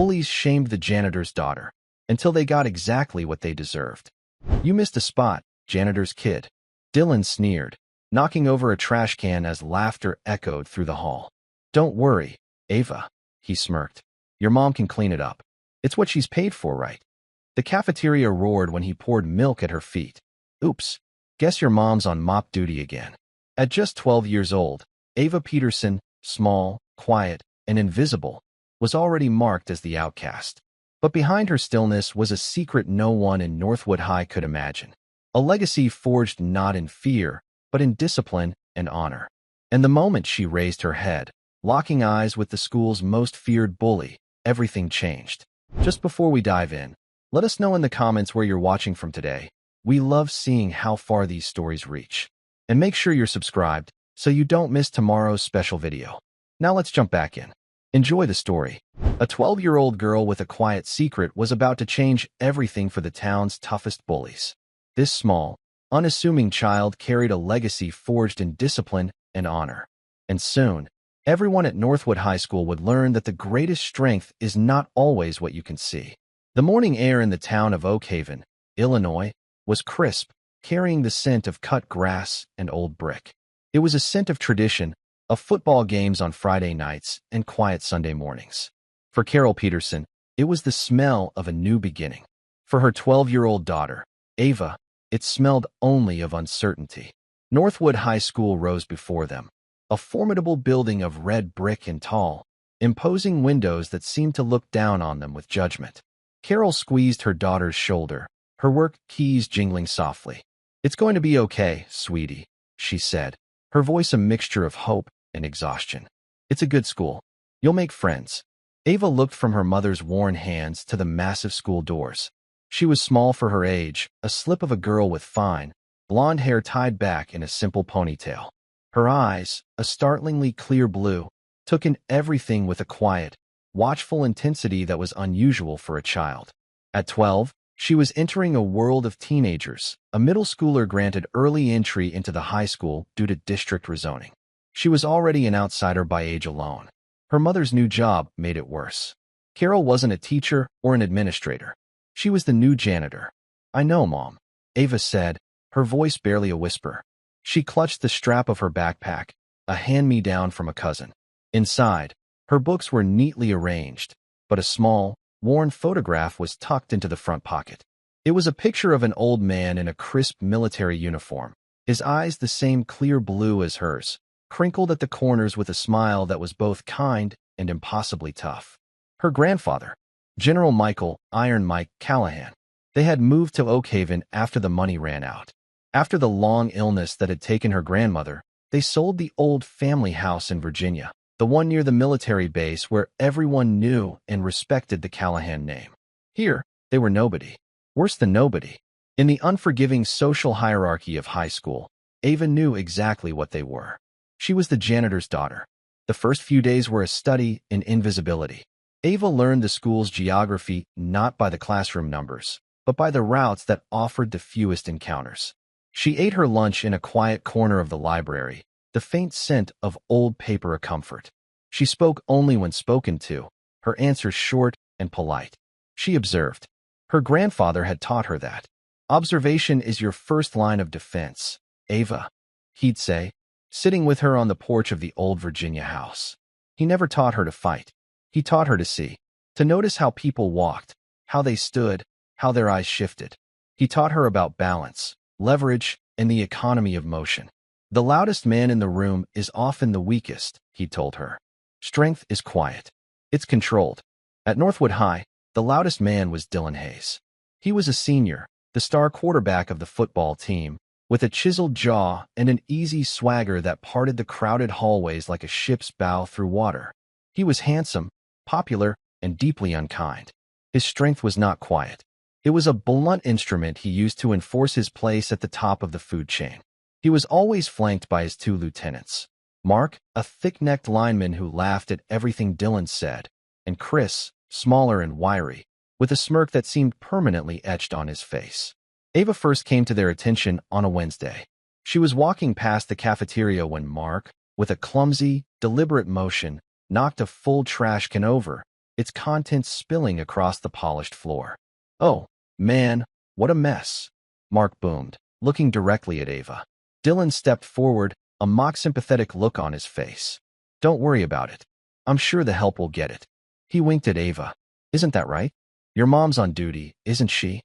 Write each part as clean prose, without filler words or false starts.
bullies shamed the janitor's daughter until they got exactly what they deserved. "You missed a spot, janitor's kid," Dylan sneered, knocking over a trash can as laughter echoed through the hall. "Don't worry, Ava," he smirked. "Your mom can clean it up. It's what she's paid for, right?" The cafeteria roared when he poured milk at her feet. "Oops, guess your mom's on mop duty again." At just 12 years old, Ava Peterson, small, quiet, and invisible, was already marked as the outcast. But behind her stillness was a secret no one in Northwood High could imagine. A legacy forged not in fear, but in discipline and honor. And the moment she raised her head, locking eyes with the school's most feared bully, everything changed. Just before we dive in, let us know in the comments where you're watching from today. We love seeing how far these stories reach. And make sure you're subscribed so you don't miss tomorrow's special video. Now let's jump back in. Enjoy the story. A 12-year-old girl with a quiet secret was about to change everything for the town's toughest bullies. This small, unassuming child carried a legacy forged in discipline and honor. And soon, everyone at Northwood High School would learn that the greatest strength is not always what you can see. The morning air in the town of Oak Haven, Illinois, was crisp, carrying the scent of cut grass and old brick. It was a scent of tradition, of football games on Friday nights and quiet Sunday mornings. For Carol Peterson, it was the smell of a new beginning. For her 12-year-old daughter, Ava, it smelled only of uncertainty. Northwood High School rose before them, a formidable building of red brick and tall, imposing windows that seemed to look down on them with judgment. Carol squeezed her daughter's shoulder, her work keys jingling softly. "It's going to be okay, sweetie," she said, her voice a mixture of hope and exhaustion. "It's a good school. You'll make friends." Ava looked from her mother's worn hands to the massive school doors. She was small for her age, a slip of a girl with fine, blonde hair tied back in a simple ponytail. Her eyes, a startlingly clear blue, took in everything with a quiet, watchful intensity that was unusual for a child. At 12, she was entering a world of teenagers, a middle schooler granted early entry into the high school due to district rezoning. She was already an outsider by age alone. Her mother's new job made it worse. Carol wasn't a teacher or an administrator. She was the new janitor. "I know, Mom," Ava said, her voice barely a whisper. She clutched the strap of her backpack, a hand-me-down from a cousin. Inside, her books were neatly arranged, but a small, worn photograph was tucked into the front pocket. It was a picture of an old man in a crisp military uniform, his eyes the same clear blue as hers, crinkled at the corners with a smile that was both kind and impossibly tough. Her grandfather, General Michael "Iron Mike" Callahan. They had moved to Oak Haven after the money ran out. After the long illness that had taken her grandmother, they sold the old family house in Virginia, the one near the military base where everyone knew and respected the Callahan name. Here, they were nobody. Worse than nobody. In the unforgiving social hierarchy of high school, Ava knew exactly what they were. She was the janitor's daughter. The first few days were a study in invisibility. Ava learned the school's geography not by the classroom numbers, but by the routes that offered the fewest encounters. She ate her lunch in a quiet corner of the library, the faint scent of old paper a comfort. She spoke only when spoken to, her answers short and polite. She observed. Her grandfather had taught her that. "Observation is your first line of defense, Ava," he'd say, sitting with her on the porch of the old Virginia house. He never taught her to fight. He taught her to see, to notice how people walked, how they stood, how their eyes shifted. He taught her about balance, leverage, and the economy of motion. "The loudest man in the room is often the weakest," he told her. "Strength is quiet. It's controlled." At Northwood High, the loudest man was Dylan Hayes. He was a senior, the star quarterback of the football team, with a chiseled jaw and an easy swagger that parted the crowded hallways like a ship's bow through water. He was handsome, popular, and deeply unkind. His strength was not quiet. It was a blunt instrument he used to enforce his place at the top of the food chain. He was always flanked by his two lieutenants, Mark, a thick-necked lineman who laughed at everything Dylan said, and Chris, smaller and wiry, with a smirk that seemed permanently etched on his face. Ava first came to their attention on a Wednesday. She was walking past the cafeteria when Mark, with a clumsy, deliberate motion, knocked a full trash can over, its contents spilling across the polished floor. "Oh, man, what a mess," Mark boomed, looking directly at Ava. Dylan stepped forward, a mock-sympathetic look on his face. "Don't worry about it. I'm sure the help will get it." He winked at Ava. "Isn't that right? Your mom's on duty, isn't she?"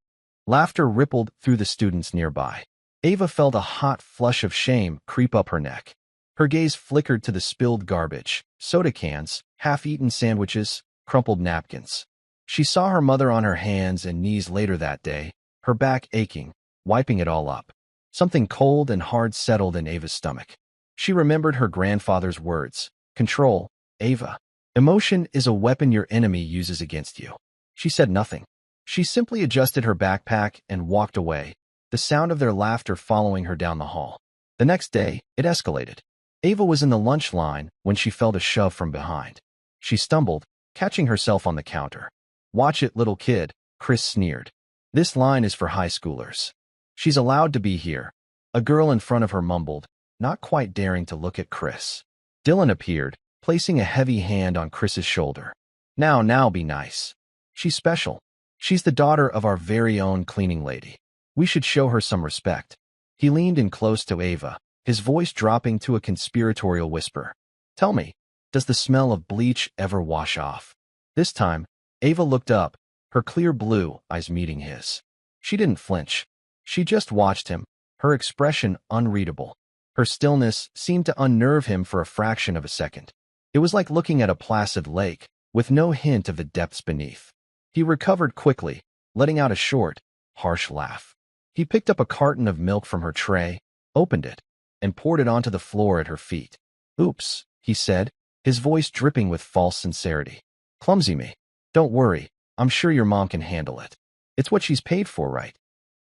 Laughter rippled through the students nearby. Ava felt a hot flush of shame creep up her neck. Her gaze flickered to the spilled garbage, soda cans, half-eaten sandwiches, crumpled napkins. She saw her mother on her hands and knees later that day, her back aching, wiping it all up. Something cold and hard settled in Ava's stomach. She remembered her grandfather's words. "Control, Ava. Emotion is a weapon your enemy uses against you." She said nothing. She simply adjusted her backpack and walked away, the sound of their laughter following her down the hall. The next day, it escalated. Ava was in the lunch line when she felt a shove from behind. She stumbled, catching herself on the counter. "Watch it, little kid," Chris sneered. "This line is for high schoolers. She's allowed to be here." A girl in front of her mumbled, not quite daring to look at Chris. Dylan appeared, placing a heavy hand on Chris's shoulder. Now, be nice. She's special. She's the daughter of our very own cleaning lady. We should show her some respect." He leaned in close to Ava, his voice dropping to a conspiratorial whisper. "Tell me, does the smell of bleach ever wash off?" This time, Ava looked up, her clear blue eyes meeting his. She didn't flinch. She just watched him, her expression unreadable. Her stillness seemed to unnerve him for a fraction of a second. It was like looking at a placid lake, with no hint of the depths beneath. He recovered quickly, letting out a short, harsh laugh. He picked up a carton of milk from her tray, opened it, and poured it onto the floor at her feet. "Oops," he said, his voice dripping with false sincerity. "Clumsy me. Don't worry, I'm sure your mom can handle it. It's what she's paid for, right?"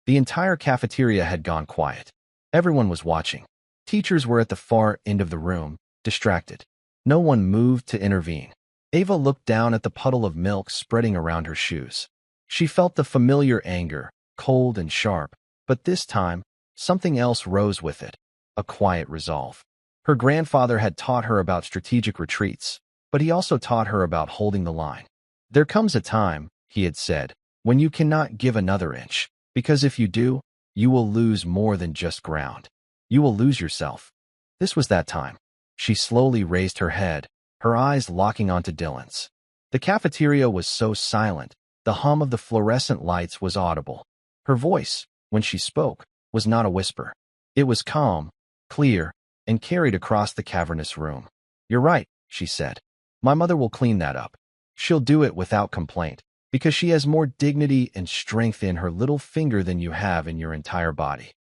The entire cafeteria had gone quiet. Everyone was watching. Teachers were at the far end of the room, distracted. No one moved to intervene. Ava looked down at the puddle of milk spreading around her shoes. She felt the familiar anger, cold and sharp, but this time, something else rose with it, a quiet resolve. Her grandfather had taught her about strategic retreats, but he also taught her about holding the line. "There comes a time," he had said, "when you cannot give another inch, because if you do, you will lose more than just ground. You will lose yourself." This was that time. She slowly raised her head, her eyes locking onto Dylan's. The cafeteria was so silent, the hum of the fluorescent lights was audible. Her voice, when she spoke, was not a whisper. It was calm, clear, and carried across the cavernous room. "You're right," she said. "My mother will clean that up. She'll do it without complaint, because she has more dignity and strength in her little finger than you have in your entire body."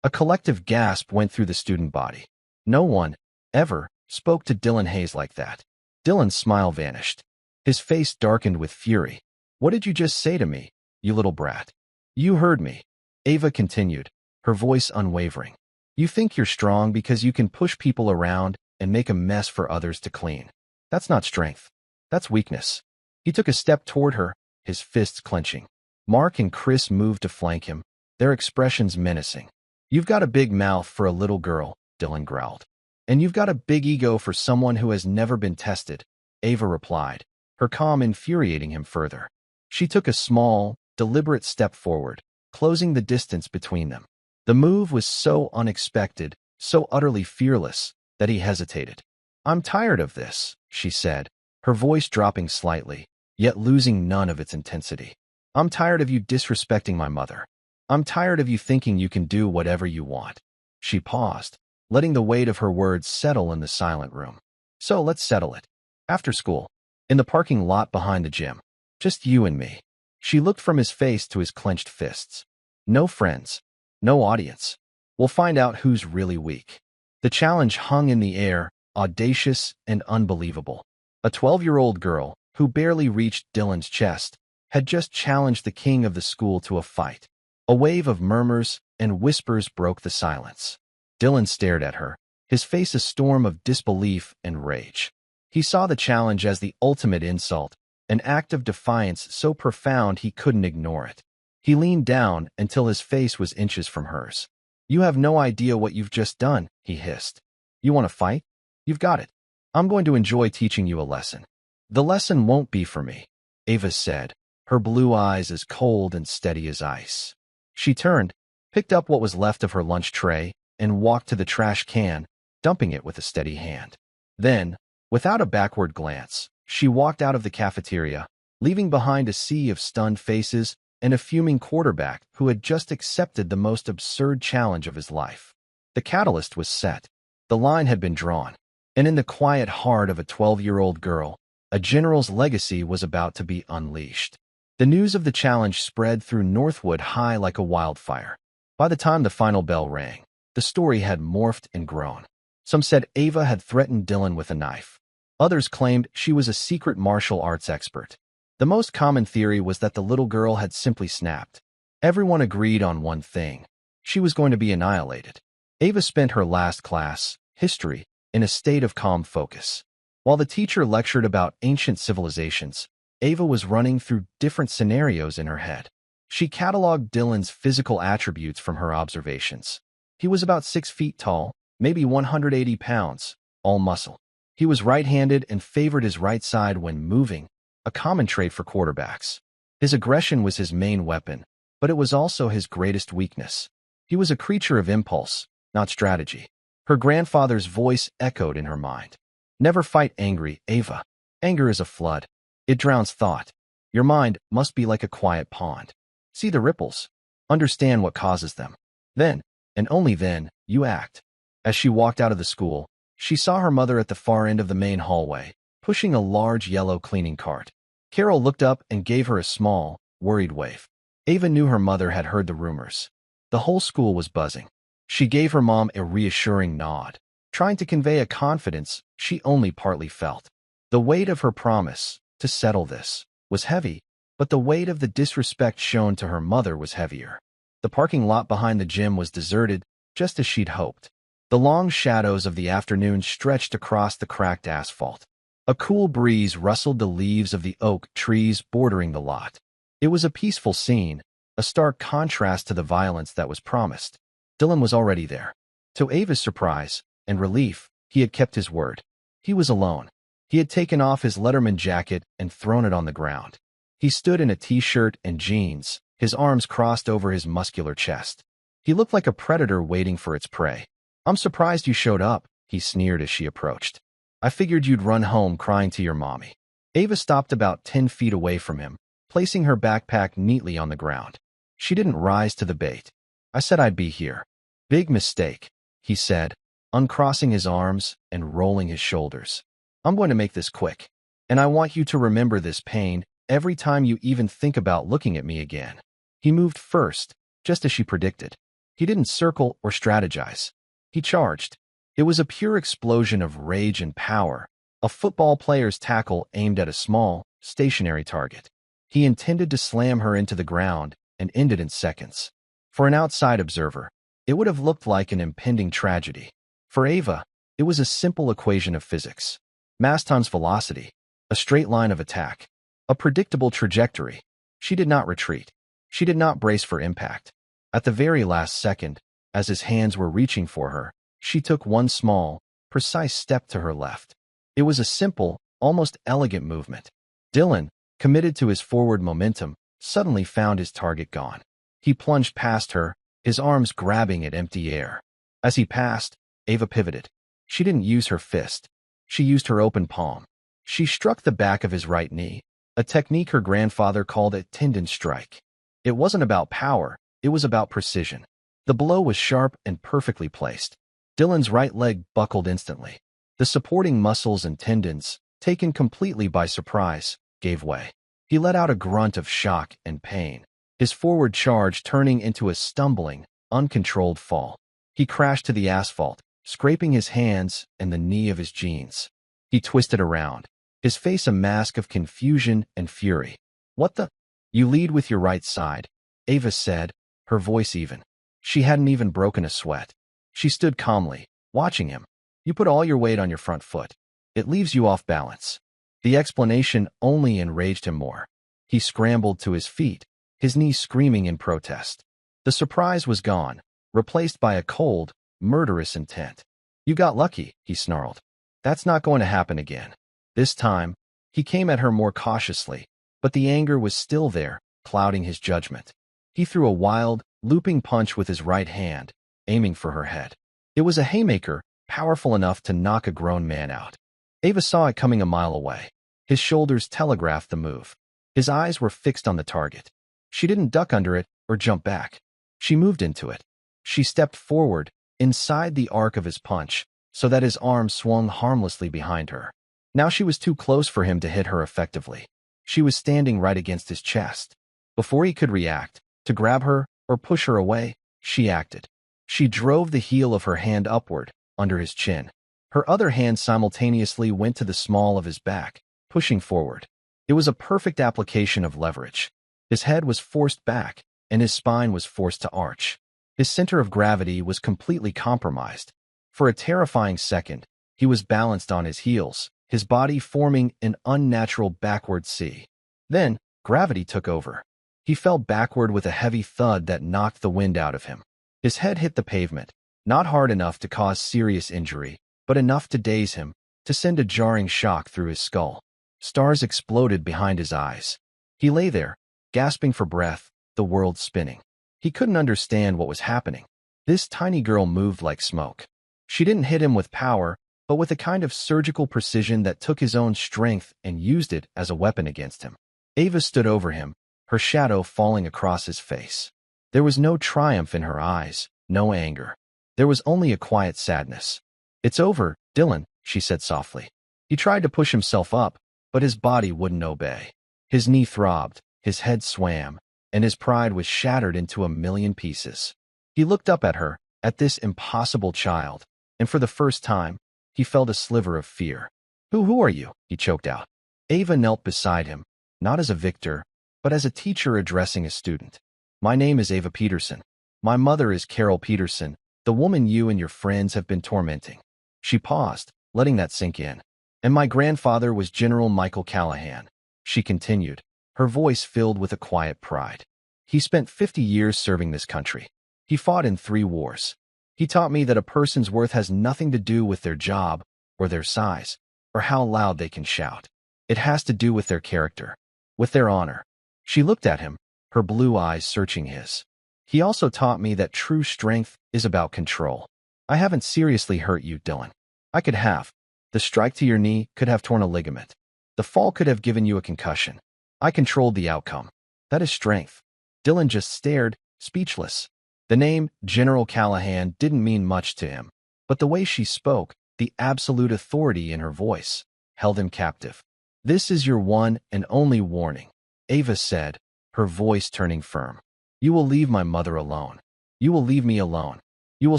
A collective gasp went through the student body. No one, ever, spoke to Dylan Hayes like that. Dylan's smile vanished. His face darkened with fury. "What did you just say to me, you little brat?" "You heard me," Ava continued, her voice unwavering. "You think you're strong because you can push people around and make a mess for others to clean. That's not strength. That's weakness." He took a step toward her, his fists clenching. Mark and Chris moved to flank him, their expressions menacing. "You've got a big mouth for a little girl," Dylan growled. "And you've got a big ego for someone who has never been tested," Ava replied, her calm infuriating him further. She took a small, deliberate step forward, closing the distance between them. The move was so unexpected, so utterly fearless, that he hesitated. "I'm tired of this," she said, her voice dropping slightly, yet losing none of its intensity. "I'm tired of you disrespecting my mother. I'm tired of you thinking you can do whatever you want." She paused, letting the weight of her words settle in the silent room. "So let's settle it. After school. In the parking lot behind the gym. Just you and me." She looked from his face to his clenched fists. "No friends. No audience. We'll find out who's really weak." The challenge hung in the air, audacious and unbelievable. A 12-year-old girl, who barely reached Dylan's chest, had just challenged the king of the school to a fight. A wave of murmurs and whispers broke the silence. Dylan stared at her, his face a storm of disbelief and rage. He saw the challenge as the ultimate insult, an act of defiance so profound he couldn't ignore it. He leaned down until his face was inches from hers. "You have no idea what you've just done," he hissed. "You want to fight? You've got it. I'm going to enjoy teaching you a lesson. The lesson won't be for me. Ava said, her blue eyes as cold and steady as ice. She turned, picked up what was left of her lunch tray, and walked to the trash can, dumping it with a steady hand. Then, without a backward glance, she walked out of the cafeteria, leaving behind a sea of stunned faces and a fuming quarterback who had just accepted the most absurd challenge of his life. The catalyst was set. The line had been drawn. And in the quiet heart of a 12-year-old girl, a general's legacy was about to be unleashed. The news of the challenge spread through Northwood High like a wildfire. By the time the final bell rang, the story had morphed and grown. Some said Ava had threatened Dylan with a knife. Others claimed she was a secret martial arts expert. The most common theory was that the little girl had simply snapped. Everyone agreed on one thing. She was going to be annihilated. Ava spent her last class, history, in a state of calm focus. While the teacher lectured about ancient civilizations, Ava was running through different scenarios in her head. She cataloged Dylan's physical attributes from her observations. He was about 6 feet tall, maybe 180 pounds, all muscle. He was right-handed and favored his right side when moving, a common trait for quarterbacks. His aggression was his main weapon, but it was also his greatest weakness. He was a creature of impulse, not strategy. Her grandfather's voice echoed in her mind. Never fight angry, Ava. Anger is a flood. It drowns thought. Your mind must be like a quiet pond. See the ripples. Understand what causes them. Then, and only then, you act. As she walked out of the school, she saw her mother at the far end of the main hallway, pushing a large yellow cleaning cart. Carol looked up and gave her a small, worried wave. Ava knew her mother had heard the rumors. The whole school was buzzing. She gave her mom a reassuring nod, trying to convey a confidence she only partly felt. The weight of her promise, to settle this, was heavy, but the weight of the disrespect shown to her mother was heavier. The parking lot behind the gym was deserted, just as she'd hoped. The long shadows of the afternoon stretched across the cracked asphalt. A cool breeze rustled the leaves of the oak trees bordering the lot. It was a peaceful scene, a stark contrast to the violence that was promised. Dylan was already there. To Ava's surprise and relief, he had kept his word. He was alone. He had taken off his Letterman jacket and thrown it on the ground. He stood in a t-shirt and jeans, his arms crossed over his muscular chest. He looked like a predator waiting for its prey. "I'm surprised you showed up," he sneered as she approached. "I figured you'd run home crying to your mommy." Ava stopped about 10 feet away from him, placing her backpack neatly on the ground. She didn't rise to the bait. "I said I'd be here." "Big mistake," he said, uncrossing his arms and rolling his shoulders. "I'm going to make this quick. And I want you to remember this pain every time you even think about looking at me again." He moved first, just as she predicted. He didn't circle or strategize. He charged. It was a pure explosion of rage and power, a football player's tackle aimed at a small, stationary target. He intended to slam her into the ground and end it in seconds. For an outside observer, it would have looked like an impending tragedy. For Ava, it was a simple equation of physics. Mass times velocity, a straight line of attack, a predictable trajectory. She did not retreat. She did not brace for impact. At the very last second, as his hands were reaching for her, she took one small, precise step to her left. It was a simple, almost elegant movement. Dylan, committed to his forward momentum, suddenly found his target gone. He plunged past her, his arms grabbing at empty air. As he passed, Ava pivoted. She didn't use her fist. She used her open palm. She struck the back of his right knee, a technique her grandfather called a tendon strike. It wasn't about power, it was about precision. The blow was sharp and perfectly placed. Dylan's right leg buckled instantly. The supporting muscles and tendons, taken completely by surprise, gave way. He let out a grunt of shock and pain, his forward charge turning into a stumbling, uncontrolled fall. He crashed to the asphalt, scraping his hands and the knee of his jeans. He twisted around, his face a mask of confusion and fury. "What the?" "You lead with your right side," Ava said, her voice even. She hadn't even broken a sweat. She stood calmly, watching him. "You put all your weight on your front foot. It leaves you off balance." The explanation only enraged him more. He scrambled to his feet, his knees screaming in protest. The surprise was gone, replaced by a cold, murderous intent. "You got lucky," he snarled. "That's not going to happen again." This time, he came at her more cautiously, but the anger was still there, clouding his judgment. He threw a wild, looping punch with his right hand, aiming for her head. It was a haymaker, powerful enough to knock a grown man out. Ava saw it coming a mile away. His shoulders telegraphed the move. His eyes were fixed on the target. She didn't duck under it or jump back. She moved into it. She stepped forward, inside the arc of his punch, so that his arm swung harmlessly behind her. Now she was too close for him to hit her effectively. She was standing right against his chest. Before he could react, to grab her or push her away, she acted. She drove the heel of her hand upward, under his chin. Her other hand simultaneously went to the small of his back, pushing forward. It was a perfect application of leverage. His head was forced back, and his spine was forced to arch. His center of gravity was completely compromised. For a terrifying second, he was balanced on his heels, his body forming an unnatural backward C. Then, gravity took over. He fell backward with a heavy thud that knocked the wind out of him. His head hit the pavement, not hard enough to cause serious injury, but enough to daze him, to send a jarring shock through his skull. Stars exploded behind his eyes. He lay there, gasping for breath, the world spinning. He couldn't understand what was happening. This tiny girl moved like smoke. She didn't hit him with power, but with a kind of surgical precision that took his own strength and used it as a weapon against him. Ava stood over him, her shadow falling across his face. There was no triumph in her eyes, no anger. There was only a quiet sadness. "It's over, Dylan," she said softly. He tried to push himself up, but his body wouldn't obey. His knee throbbed, his head swam, and his pride was shattered into a million pieces. He looked up at her, at this impossible child, and for the first time, he felt a sliver of fear. Who are you?" he choked out. Ava knelt beside him, not as a victor, but as a teacher addressing a student. "My name is Ava Peterson. My mother is Carol Peterson, the woman you and your friends have been tormenting." She paused, letting that sink in. "And my grandfather was General Michael Callahan," she continued, her voice filled with a quiet pride. "He spent 50 years serving this country. He fought in 3 wars. He taught me that a person's worth has nothing to do with their job, or their size, or how loud they can shout. It has to do with their character, with their honor." She looked at him, her blue eyes searching his. "He also taught me that true strength is about control. I haven't seriously hurt you, Dylan. I could have. The strike to your knee could have torn a ligament. The fall could have given you a concussion. I controlled the outcome. That is strength." Dylan just stared, speechless. The name General Callahan didn't mean much to him, but the way she spoke, the absolute authority in her voice, held him captive. "This is your one and only warning," Ava said, her voice turning firm. "You will leave my mother alone. You will leave me alone. You will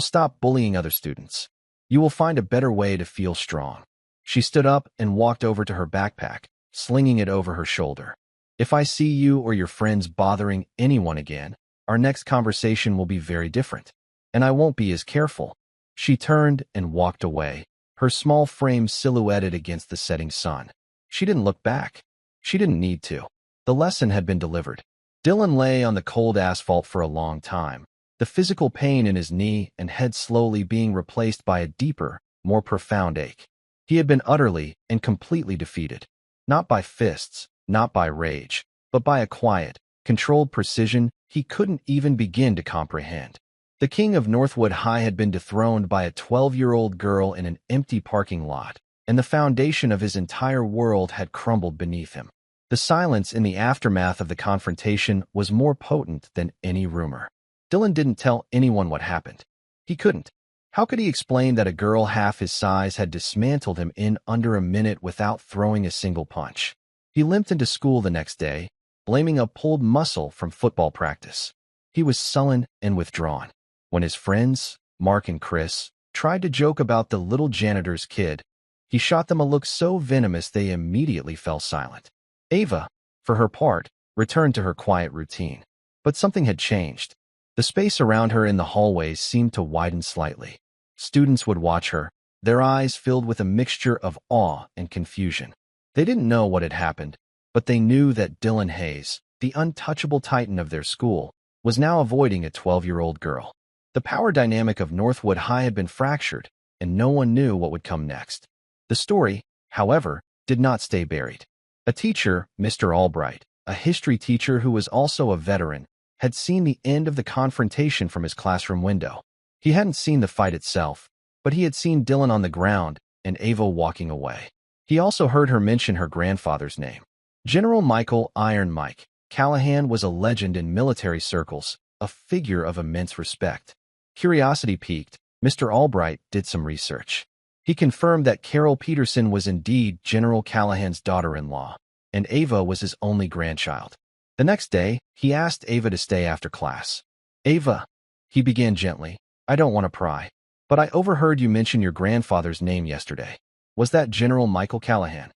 stop bullying other students. You will find a better way to feel strong." She stood up and walked over to her backpack, slinging it over her shoulder. "If I see you or your friends bothering anyone again, our next conversation will be very different, and I won't be as careful." She turned and walked away, her small frame silhouetted against the setting sun. She didn't look back. She didn't need to. The lesson had been delivered. Dylan lay on the cold asphalt for a long time, the physical pain in his knee and head slowly being replaced by a deeper, more profound ache. He had been utterly and completely defeated. Not by fists, not by rage, but by a quiet, controlled precision he couldn't even begin to comprehend. The king of Northwood High had been dethroned by a 12-year-old girl in an empty parking lot, and the foundation of his entire world had crumbled beneath him. The silence in the aftermath of the confrontation was more potent than any rumor. Dylan didn't tell anyone what happened. He couldn't. How could he explain that a girl half his size had dismantled him in under a minute without throwing a single punch? He limped into school the next day, blaming a pulled muscle from football practice. He was sullen and withdrawn. When his friends, Mark and Chris, tried to joke about the little janitor's kid, he shot them a look so venomous they immediately fell silent. Ava, for her part, returned to her quiet routine. But something had changed. The space around her in the hallways seemed to widen slightly. Students would watch her, their eyes filled with a mixture of awe and confusion. They didn't know what had happened, but they knew that Dylan Hayes, the untouchable titan of their school, was now avoiding a 12-year-old girl. The power dynamic of Northwood High had been fractured, and no one knew what would come next. The story, however, did not stay buried. A teacher, Mr. Albright, a history teacher who was also a veteran, had seen the end of the confrontation from his classroom window. He hadn't seen the fight itself, but he had seen Dylan on the ground and Ava walking away. He also heard her mention her grandfather's name. General Michael "Iron Mike" Callahan was a legend in military circles, a figure of immense respect. Curiosity piqued, Mr. Albright did some research. He confirmed that Carol Peterson was indeed General Callahan's daughter-in-law, and Ava was his only grandchild. The next day, he asked Ava to stay after class. "Ava," he began gently, "I don't want to pry, but I overheard you mention your grandfather's name yesterday. Was that General Michael Callahan?"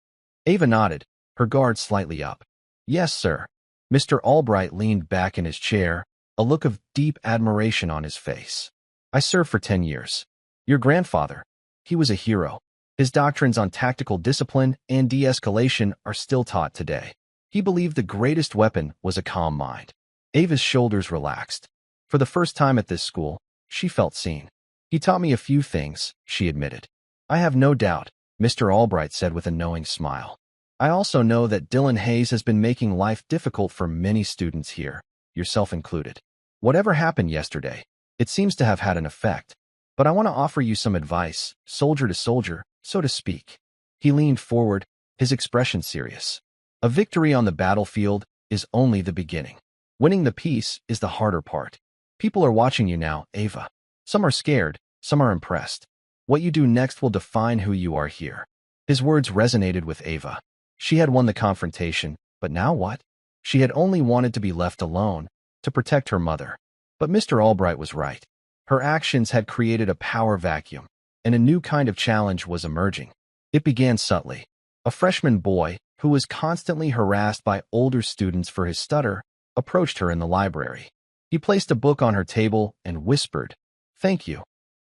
Ava nodded, her guard slightly up. "Yes, sir." Mr. Albright leaned back in his chair, a look of deep admiration on his face. "I served for 10 years. Your grandfather, he was a hero. His doctrines on tactical discipline and de-escalation are still taught today. He believed the greatest weapon was a calm mind." Ava's shoulders relaxed. For the first time at this school, she felt seen. "He taught me a few things," she admitted. "I have no doubt," Mr. Albright said with a knowing smile. "I also know that Dylan Hayes has been making life difficult for many students here, yourself included. Whatever happened yesterday, it seems to have had an effect. But I want to offer you some advice, soldier to soldier, so to speak." He leaned forward, his expression serious. "A victory on the battlefield is only the beginning. Winning the peace is the harder part. People are watching you now, Ava. Some are scared, some are impressed. What you do next will define who you are here." His words resonated with Ava. She had won the confrontation, but now what? She had only wanted to be left alone, to protect her mother. But Mr. Albright was right. Her actions had created a power vacuum, and a new kind of challenge was emerging. It began subtly. A freshman boy, who was constantly harassed by older students for his stutter, approached her in the library. He placed a book on her table and whispered, "Thank you,"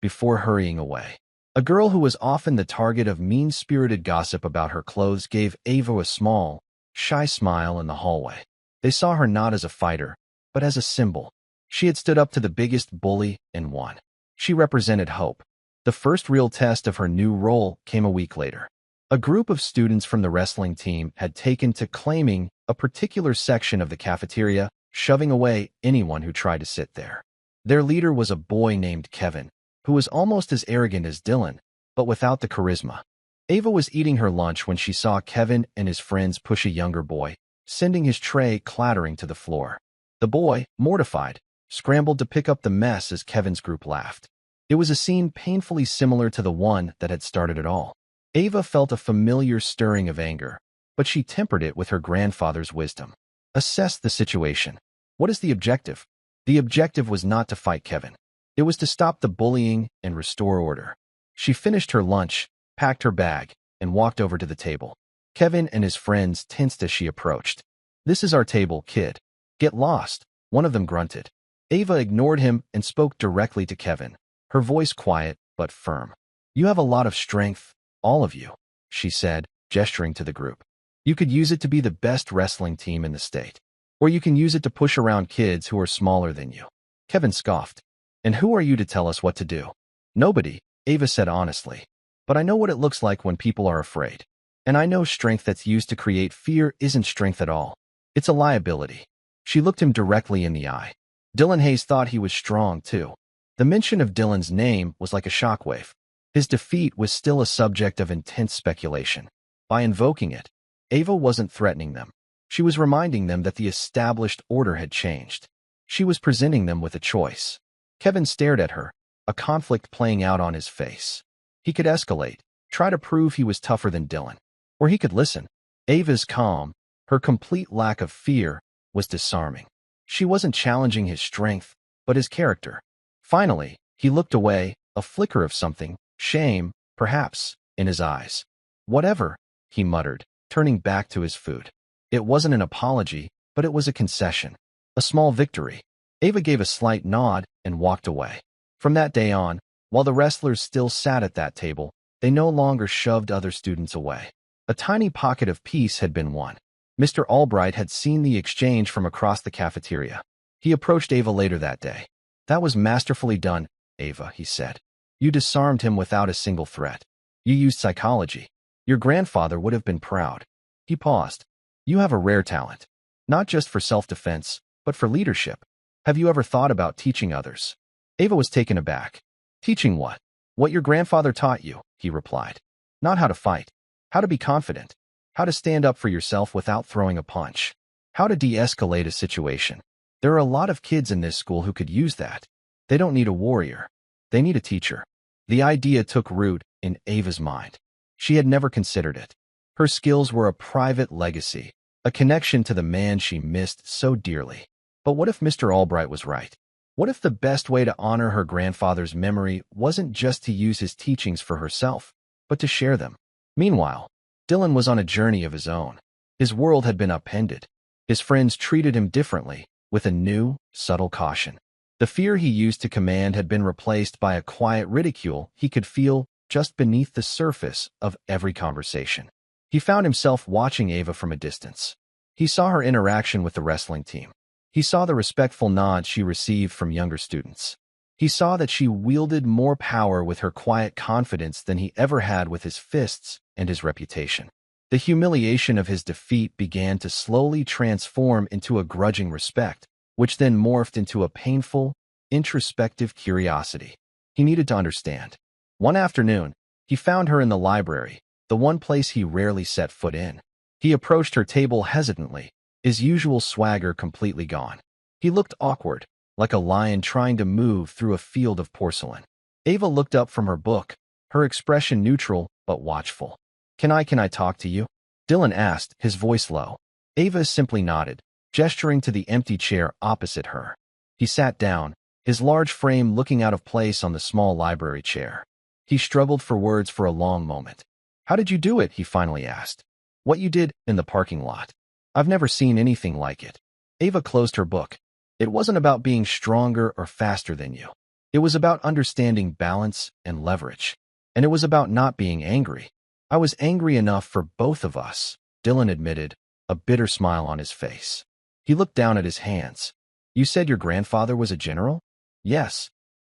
before hurrying away. A girl who was often the target of mean-spirited gossip about her clothes gave Ava a small, shy smile in the hallway. They saw her not as a fighter, but as a symbol. She had stood up to the biggest bully and won. She represented hope. The first real test of her new role came a week later. A group of students from the wrestling team had taken to claiming a particular section of the cafeteria, shoving away anyone who tried to sit there. Their leader was a boy named Kevin, who was almost as arrogant as Dylan, but without the charisma. Ava was eating her lunch when she saw Kevin and his friends push a younger boy, sending his tray clattering to the floor. The boy, mortified, scrambled to pick up the mess as Kevin's group laughed. It was a scene painfully similar to the one that had started it all. Ava felt a familiar stirring of anger, but she tempered it with her grandfather's wisdom. Assess the situation. What is the objective? The objective was not to fight Kevin. It was to stop the bullying and restore order. She finished her lunch, packed her bag, and walked over to the table. Kevin and his friends tensed as she approached. "This is our table, kid. Get lost," one of them grunted. Ava ignored him and spoke directly to Kevin, her voice quiet but firm. "You have a lot of strength, all of you," she said, gesturing to the group. "You could use it to be the best wrestling team in the state. Or you can use it to push around kids who are smaller than you." Kevin scoffed. "And who are you to tell us what to do?" "Nobody," Ava said honestly. "But I know what it looks like when people are afraid. And I know strength that's used to create fear isn't strength at all. It's a liability." She looked him directly in the eye. Dylan Hayes thought he was strong, too. The mention of Dylan's name was like a shockwave. His defeat was still a subject of intense speculation. By invoking it, Ava wasn't threatening them. She was reminding them that the established order had changed. She was presenting them with a choice. Kevin stared at her, a conflict playing out on his face. He could escalate, try to prove he was tougher than Dylan. Or he could listen. Ava's calm, her complete lack of fear, was disarming. She wasn't challenging his strength, but his character. Finally, he looked away, a flicker of something, shame, perhaps, in his eyes. "Whatever," he muttered, turning back to his food. It wasn't an apology, but it was a concession. A small victory. Ava gave a slight nod and walked away. From that day on, while the wrestlers still sat at that table, they no longer shoved other students away. A tiny pocket of peace had been won. Mr. Albright had seen the exchange from across the cafeteria. He approached Ava later that day. "That was masterfully done, Ava," he said. "You disarmed him without a single threat. You used psychology. Your grandfather would have been proud." He paused. "You have a rare talent." Not just for self-defense, but for leadership. Have you ever thought about teaching others? Ava was taken aback. Teaching what? What your grandfather taught you, he replied. Not how to fight. How to be confident. How to stand up for yourself without throwing a punch. How to de-escalate a situation. There are a lot of kids in this school who could use that. They don't need a warrior. They need a teacher. The idea took root in Ava's mind. She had never considered it. Her skills were a private legacy, a connection to the man she missed so dearly. But what if Mr. Albright was right? What if the best way to honor her grandfather's memory wasn't just to use his teachings for herself, but to share them? Meanwhile, Dylan was on a journey of his own. His world had been upended. His friends treated him differently, with a new, subtle caution. The fear he used to command had been replaced by a quiet ridicule he could feel just beneath the surface of every conversation. He found himself watching Ava from a distance. He saw her interaction with the wrestling team. He saw the respectful nods she received from younger students. He saw that she wielded more power with her quiet confidence than he ever had with his fists and his reputation. The humiliation of his defeat began to slowly transform into a grudging respect, which then morphed into a painful, introspective curiosity. He needed to understand. One afternoon, he found her in the library, the one place he rarely set foot in. He approached her table hesitantly, his usual swagger completely gone. He looked awkward, like a lion trying to move through a field of porcelain. Ava looked up from her book, her expression neutral but watchful. Can I talk to you?" Dylan asked, his voice low. Ava simply nodded, gesturing to the empty chair opposite her. He sat down, his large frame looking out of place on the small library chair. He struggled for words for a long moment. "How did you do it?" he finally asked. "What you did in the parking lot. I've never seen anything like it." Ava closed her book. "It wasn't about being stronger or faster than you. It was about understanding balance and leverage. And it was about not being angry. I was angry enough for both of us," Dylan admitted, a bitter smile on his face. He looked down at his hands. "You said your grandfather was a general?" "Yes.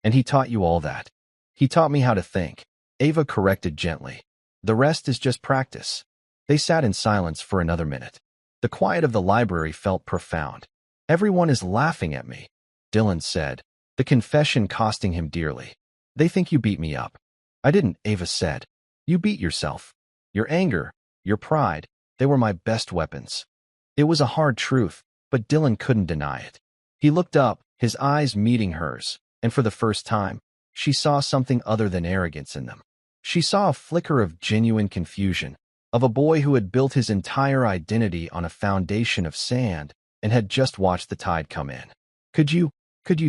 And he taught you all that." "He taught me how to think," Ava corrected gently. "The rest is just practice." They sat in silence for another minute. The quiet of the library felt profound. "Everyone is laughing at me," Dylan said, the confession costing him dearly. "They think you beat me up." "I didn't," Ava said. "You beat yourself. Your anger, your pride, they were my best weapons." It was a hard truth, but Dylan couldn't deny it. He looked up, his eyes meeting hers, and for the first time, she saw something other than arrogance in them. She saw a flicker of genuine confusion, of a boy who had built his entire identity on a foundation of sand and had just watched the tide come in. Could you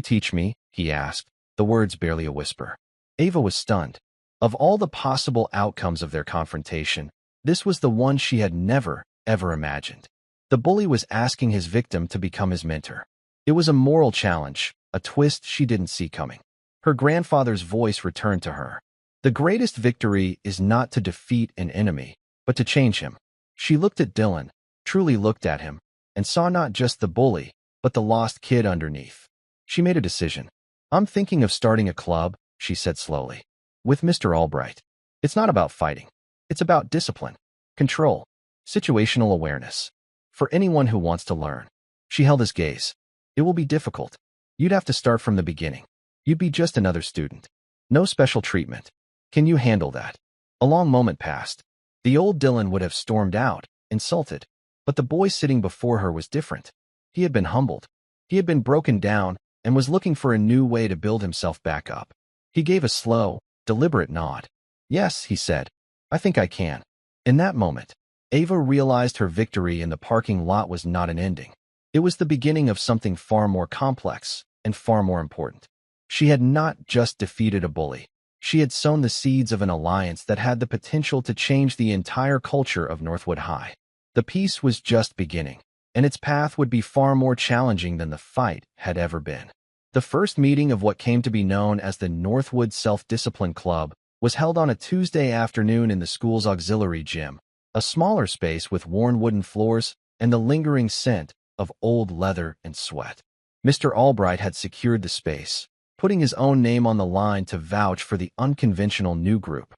teach me?" he asked, the words barely a whisper. Ava was stunned. Of all the possible outcomes of their confrontation, this was the one she had never, ever imagined. The bully was asking his victim to become his mentor. It was a moral challenge, a twist she didn't see coming. Her grandfather's voice returned to her. "The greatest victory is not to defeat an enemy, but to change him." She looked at Dylan, truly looked at him, and saw not just the bully, but the lost kid underneath. She made a decision. "I'm thinking of starting a club," she said slowly. "With Mr. Albright. It's not about fighting. It's about discipline, control, situational awareness. For anyone who wants to learn." She held his gaze. "It will be difficult. You'd have to start from the beginning. You'd be just another student. No special treatment. Can you handle that?" A long moment passed. The old Dylan would have stormed out, insulted. But the boy sitting before her was different. He had been humbled. He had been broken down and was looking for a new way to build himself back up. He gave a slow, deliberate nod. "Yes," he said. "I think I can." In that moment, Ava realized her victory in the parking lot was not an ending. It was the beginning of something far more complex and far more important. She had not just defeated a bully. She had sown the seeds of an alliance that had the potential to change the entire culture of Northwood High. The peace was just beginning, and its path would be far more challenging than the fight had ever been. The first meeting of what came to be known as the Northwood Self-Discipline Club was held on a Tuesday afternoon in the school's auxiliary gym, a smaller space with worn wooden floors and the lingering scent of old leather and sweat. Mr. Albright had secured the space, putting his own name on the line to vouch for the unconventional new group.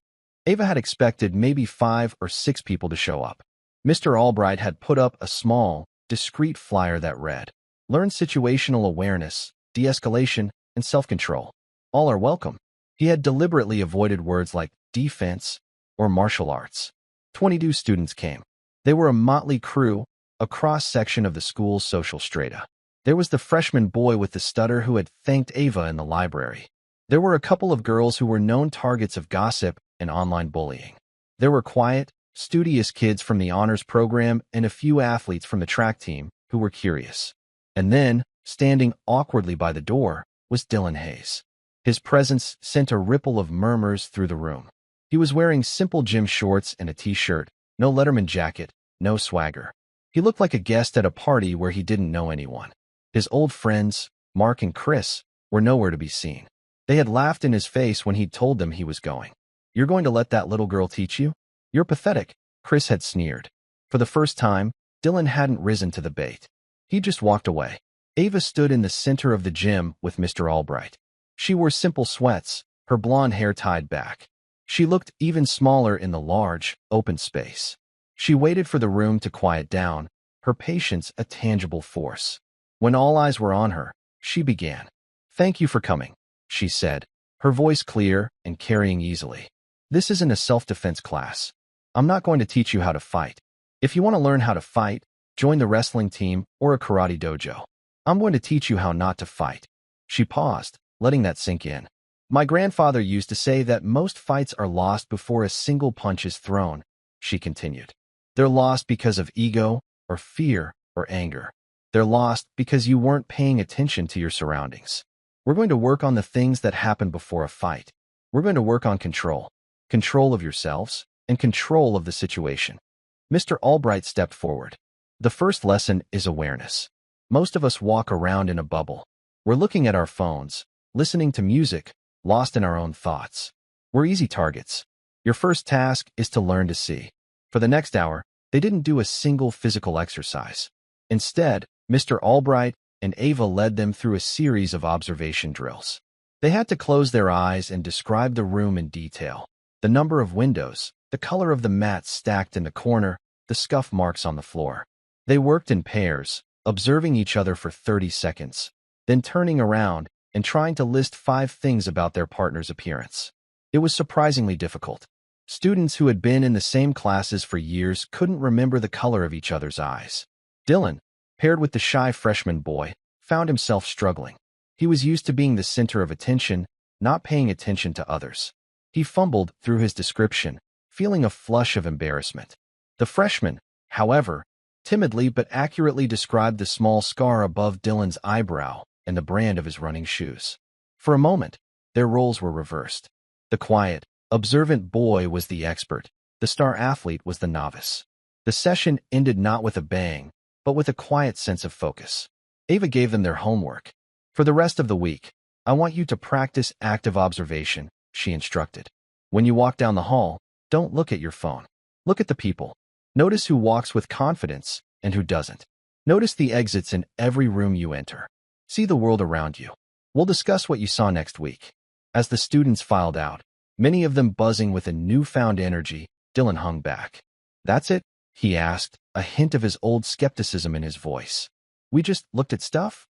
Ava had expected maybe 5 or 6 people to show up. Mr. Albright had put up a small, discreet flyer that read, "Learn situational awareness, de-escalation, and self-control. All are welcome." He had deliberately avoided words like defense or martial arts. 22 students came. They were a motley crew, a cross-section of the school's social strata. There was the freshman boy with the stutter who had thanked Ava in the library. There were a couple of girls who were known targets of gossip and online bullying. There were quiet, studious kids from the honors program and a few athletes from the track team who were curious. And then, standing awkwardly by the door, was Dylan Hayes. His presence sent a ripple of murmurs through the room. He was wearing simple gym shorts and a t-shirt, no Letterman jacket, no swagger. He looked like a guest at a party where he didn't know anyone. His old friends, Mark and Chris, were nowhere to be seen. They had laughed in his face when he'd told them he was going. "You're going to let that little girl teach you? You're pathetic," Chris had sneered. For the first time, Dylan hadn't risen to the bait. He just walked away. Ava stood in the center of the gym with Mr. Albright. She wore simple sweats, her blonde hair tied back. She looked even smaller in the large, open space. She waited for the room to quiet down, her patience a tangible force. When all eyes were on her, she began. "Thank you for coming," she said, her voice clear and carrying easily. "This isn't a self-defense class. I'm not going to teach you how to fight. If you want to learn how to fight, join the wrestling team or a karate dojo. I'm going to teach you how not to fight." She paused, letting that sink in. "My grandfather used to say that most fights are lost before a single punch is thrown," she continued. "They're lost because of ego, or fear, or anger. They're lost because you weren't paying attention to your surroundings. We're going to work on the things that happen before a fight. We're going to work on control. Control of yourselves, and control of the situation." Mr. Albright stepped forward. "The first lesson is awareness. Most of us walk around in a bubble. We're looking at our phones, listening to music, lost in our own thoughts. We're easy targets. Your first task is to learn to see." For the next hour, they didn't do a single physical exercise. Instead, Mr. Albright and Ava led them through a series of observation drills. They had to close their eyes and describe the room in detail. The number of windows, the color of the mats stacked in the corner, the scuff marks on the floor. They worked in pairs, observing each other for 30 seconds, then turning around and trying to list 5 things about their partner's appearance. It was surprisingly difficult. Students who had been in the same classes for years couldn't remember the color of each other's eyes. Dylan, paired with the shy freshman boy, found himself struggling. He was used to being the center of attention, not paying attention to others. He fumbled through his description, feeling a flush of embarrassment. The freshman, however, timidly but accurately described the small scar above Dylan's eyebrow and the brand of his running shoes. For a moment, their roles were reversed. The quiet, observant boy was the expert. The star athlete was the novice. The session ended not with a bang, but with a quiet sense of focus. Ava gave them their homework. "For the rest of the week, I want you to practice active observation," she instructed. "When you walk down the hall, don't look at your phone. Look at the people. Notice who walks with confidence and who doesn't. Notice the exits in every room you enter. See the world around you. We'll discuss what you saw next week." As the students filed out, many of them buzzing with a newfound energy, Dylan hung back. "That's it?" he asked, a hint of his old skepticism in his voice. "We just looked at stuff?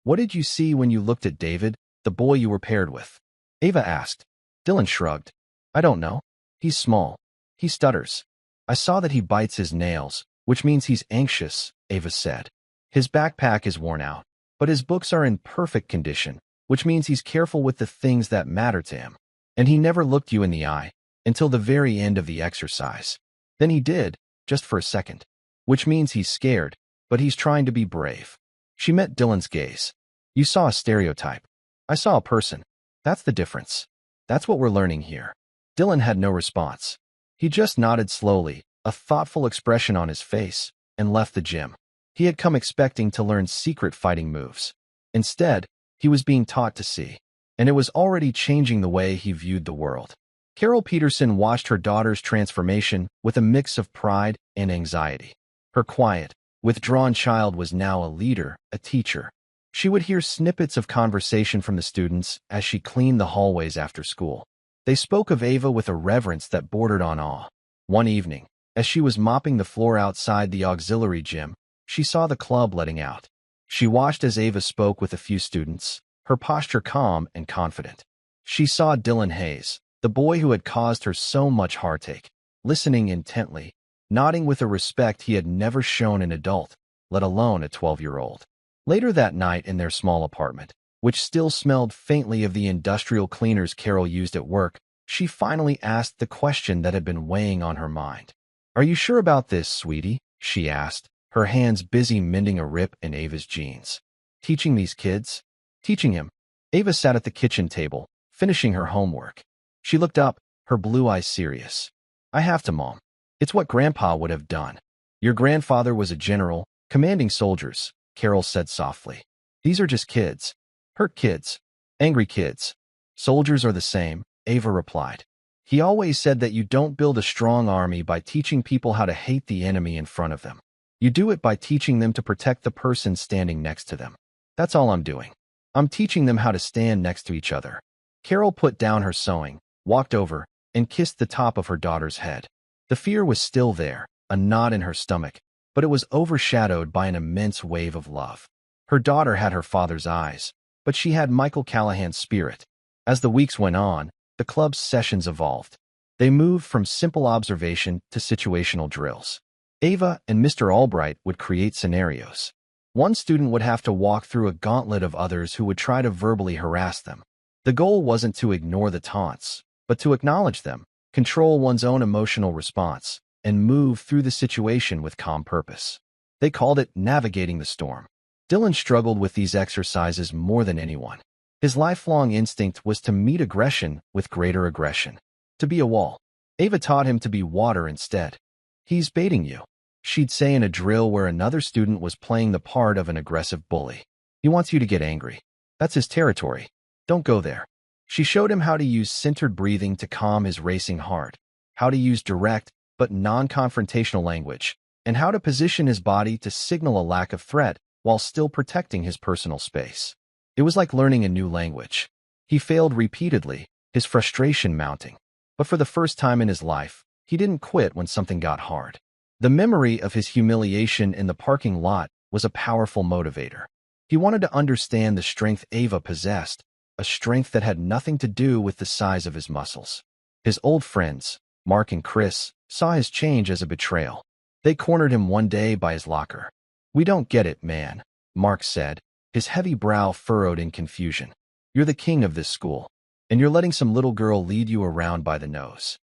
What did you see when you looked at David, the boy you were paired with?" Ava asked. Dylan shrugged. "I don't know. He's small. He stutters. I saw that he bites his nails, which means he's anxious," Ava said. "His backpack is worn out, but his books are in perfect condition, which means he's careful with the things that matter to him. And he never looked you in the eye until the very end of the exercise. Then he did, just for a second, which means he's scared, but he's trying to be brave." She met Dylan's gaze. "You saw a stereotype. I saw a person. That's the difference. That's what we're learning here." Dylan had no response. He just nodded slowly, a thoughtful expression on his face, and left the gym. He had come expecting to learn secret fighting moves. Instead, he was being taught to see, and it was already changing the way he viewed the world. Carol Peterson watched her daughter's transformation with a mix of pride and anxiety. Her quiet, withdrawn child was now a leader, a teacher. She would hear snippets of conversation from the students as she cleaned the hallways after school. They spoke of Ava with a reverence that bordered on awe. One evening, as she was mopping the floor outside the auxiliary gym, She saw the club letting out. She watched as Ava spoke with a few students, her posture calm and confident. She saw Dylan Hayes, the boy who had caused her so much heartache, listening intently, nodding with a respect he had never shown an adult, let alone a 12-year-old. Later that night in their small apartment, which still smelled faintly of the industrial cleaners Carol used at work, she finally asked the question that had been weighing on her mind. "Are you sure about this, sweetie?" she asked, her hands busy mending a rip in Ava's jeans. "Teaching these kids?" "Teaching him." Ava sat at the kitchen table, finishing her homework. She looked up, her blue eyes serious. "I have to, Mom. It's what Grandpa would have done." "Your grandfather was a general, commanding soldiers," Carol said softly. "These are just kids. Hurt kids. Angry kids. Soldiers are the same," Ava replied. "He always said that you don't build a strong army by teaching people how to hate the enemy in front of them. You do it by teaching them to protect the person standing next to them. That's all I'm doing. I'm teaching them how to stand next to each other." Carol put down her sewing, walked over, and kissed the top of her daughter's head. The fear was still there, a knot in her stomach, but it was overshadowed by an immense wave of love. Her daughter had her father's eyes, but she had Michael Callahan's spirit. As the weeks went on, the club's sessions evolved. They moved from simple observation to situational drills. Ava and Mr. Albright would create scenarios. One student would have to walk through a gauntlet of others who would try to verbally harass them. The goal wasn't to ignore the taunts, but to acknowledge them, control one's own emotional response, and move through the situation with calm purpose. They called it navigating the storm. Dylan struggled with these exercises more than anyone. His lifelong instinct was to meet aggression with greater aggression, to be a wall. Ava taught him to be water instead. "He's baiting you," she'd say in a drill where another student was playing the part of an aggressive bully. "He wants you to get angry. That's his territory. Don't go there." She showed him how to use centered breathing to calm his racing heart, how to use direct but non-confrontational language, and how to position his body to signal a lack of threat while still protecting his personal space. It was like learning a new language. He failed repeatedly, his frustration mounting. But for the first time in his life, he didn't quit when something got hard. The memory of his humiliation in the parking lot was a powerful motivator. He wanted to understand the strength Ava possessed, a strength that had nothing to do with the size of his muscles. His old friends, Mark and Chris, saw his change as a betrayal. They cornered him one day by his locker. "We don't get it, man," Mark said, his heavy brow furrowed in confusion. "You're the king of this school, and you're letting some little girl lead you around by the nose."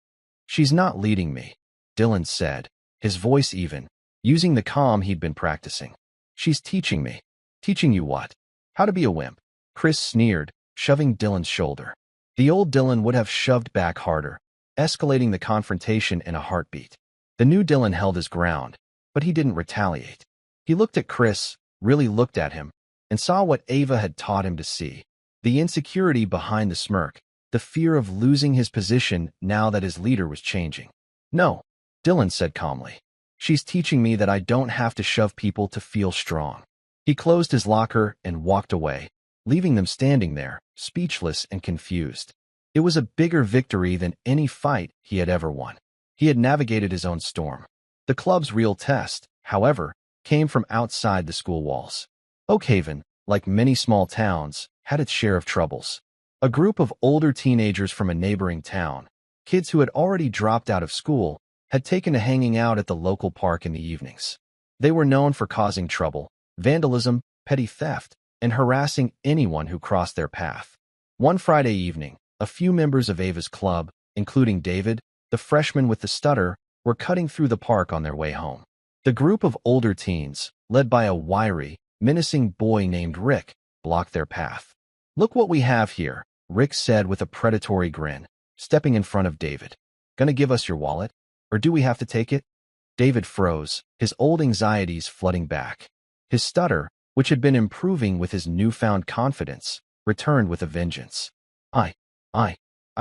"She's not leading me," Dylan said, his voice even, using the calm he'd been practicing. "She's teaching me." "Teaching you what?" "How to be a wimp," Chris sneered, shoving Dylan's shoulder. The old Dylan would have shoved back harder, escalating the confrontation in a heartbeat. The new Dylan held his ground, but he didn't retaliate. He looked at Chris, really looked at him, and saw what Ava had taught him to see. The insecurity behind the smirk, the fear of losing his position now that his leader was changing. "No," Dylan said calmly. "She's teaching me that I don't have to shove people to feel strong." He closed his locker and walked away, leaving them standing there, speechless and confused. It was a bigger victory than any fight he had ever won. He had navigated his own storm. The club's real test, however, came from outside the school walls. Oakhaven, like many small towns, had its share of troubles. A group of older teenagers from a neighboring town, kids who had already dropped out of school, had taken to hanging out at the local park in the evenings. They were known for causing trouble, vandalism, petty theft, and harassing anyone who crossed their path. One Friday evening, a few members of Ava's club, including David, the freshman with the stutter, were cutting through the park on their way home. The group of older teens, led by a wiry, menacing boy named Rick, blocked their path. "Look what we have here," Rick said with a predatory grin, stepping in front of David. "Gonna give us your wallet? Or do we have to take it?" David froze, his old anxieties flooding back. His stutter, which had been improving with his newfound confidence, returned with a vengeance. I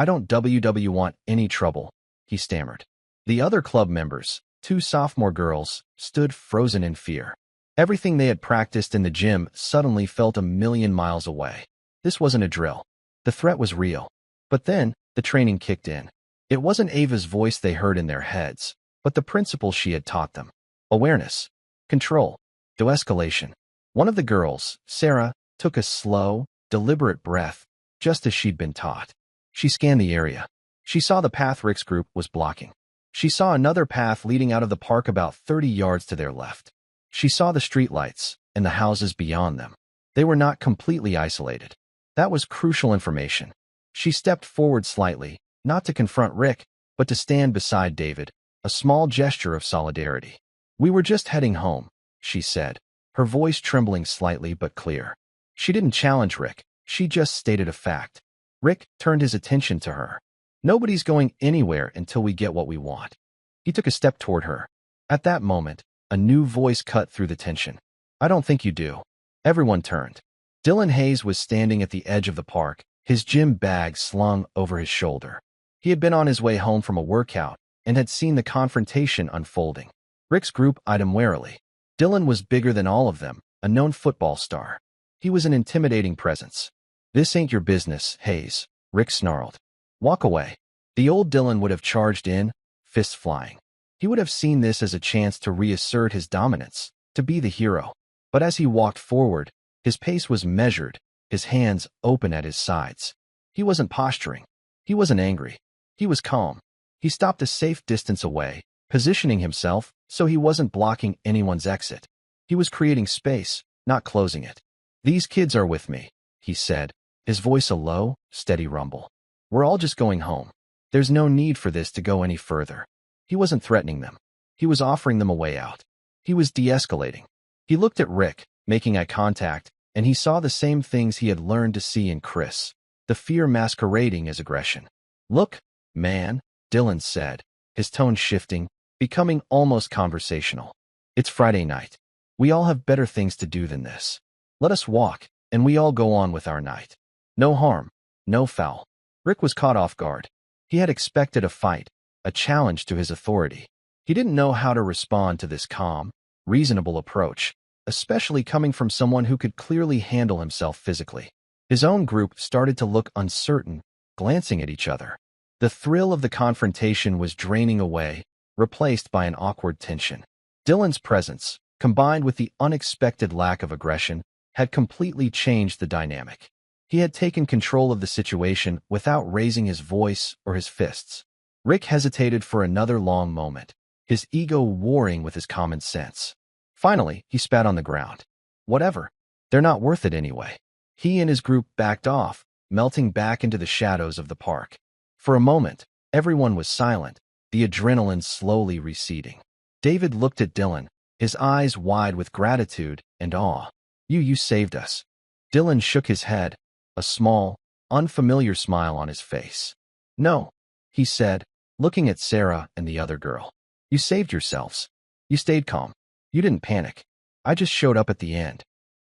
don't want any trouble," he stammered. The other club members, two sophomore girls, stood frozen in fear. Everything they had practiced in the gym suddenly felt a million miles away. This wasn't a drill. The threat was real. But then, the training kicked in. It wasn't Ava's voice they heard in their heads, but the principles she had taught them. Awareness. Control. De-escalation. One of the girls, Sarah, took a slow, deliberate breath, just as she'd been taught. She scanned the area. She saw the path Rick's group was blocking. She saw another path leading out of the park about 30 yards to their left. She saw the streetlights and the houses beyond them. They were not completely isolated. That was crucial information. She stepped forward slightly, not to confront Rick, but to stand beside David, a small gesture of solidarity. "We were just heading home," she said, her voice trembling slightly but clear. She didn't challenge Rick, she just stated a fact. Rick turned his attention to her. "Nobody's going anywhere until we get what we want." He took a step toward her. At that moment, a new voice cut through the tension. "I don't think you do." Everyone turned. Dylan Hayes was standing at the edge of the park, his gym bag slung over his shoulder. He had been on his way home from a workout and had seen the confrontation unfolding. Rick's group eyed him warily. Dylan was bigger than all of them, a known football star. He was an intimidating presence. "This ain't your business, Hayes," Rick snarled. "Walk away." The old Dylan would have charged in, fists flying. He would have seen this as a chance to reassert his dominance, to be the hero. But as he walked forward, his pace was measured, his hands open at his sides. He wasn't posturing. He wasn't angry. He was calm. He stopped a safe distance away, positioning himself so he wasn't blocking anyone's exit. He was creating space, not closing it. "These kids are with me," he said, his voice a low, steady rumble. "We're all just going home. There's no need for this to go any further." He wasn't threatening them. He was offering them a way out. He was de-escalating. He looked at Rick, making eye contact, and he saw the same things he had learned to see in Chris, the fear masquerading as aggression. "Look, man," Dylan said, his tone shifting, becoming almost conversational. "It's Friday night. We all have better things to do than this. Let us walk, and we all go on with our night. No harm, no foul." Rick was caught off guard. He had expected a fight, a challenge to his authority. He didn't know how to respond to this calm, reasonable approach, especially coming from someone who could clearly handle himself physically. His own group started to look uncertain, glancing at each other. The thrill of the confrontation was draining away, replaced by an awkward tension. Dylan's presence, combined with the unexpected lack of aggression, had completely changed the dynamic. He had taken control of the situation without raising his voice or his fists. Rick hesitated for another long moment, his ego warring with his common sense. Finally, he spat on the ground. "Whatever. They're not worth it anyway." He and his group backed off, melting back into the shadows of the park. For a moment, everyone was silent, the adrenaline slowly receding. David looked at Dylan, his eyes wide with gratitude and awe. You saved us." Dylan shook his head, a small, unfamiliar smile on his face. "No," he said, looking at Sarah and the other girl. "You saved yourselves. You stayed calm. You didn't panic. I just showed up at the end."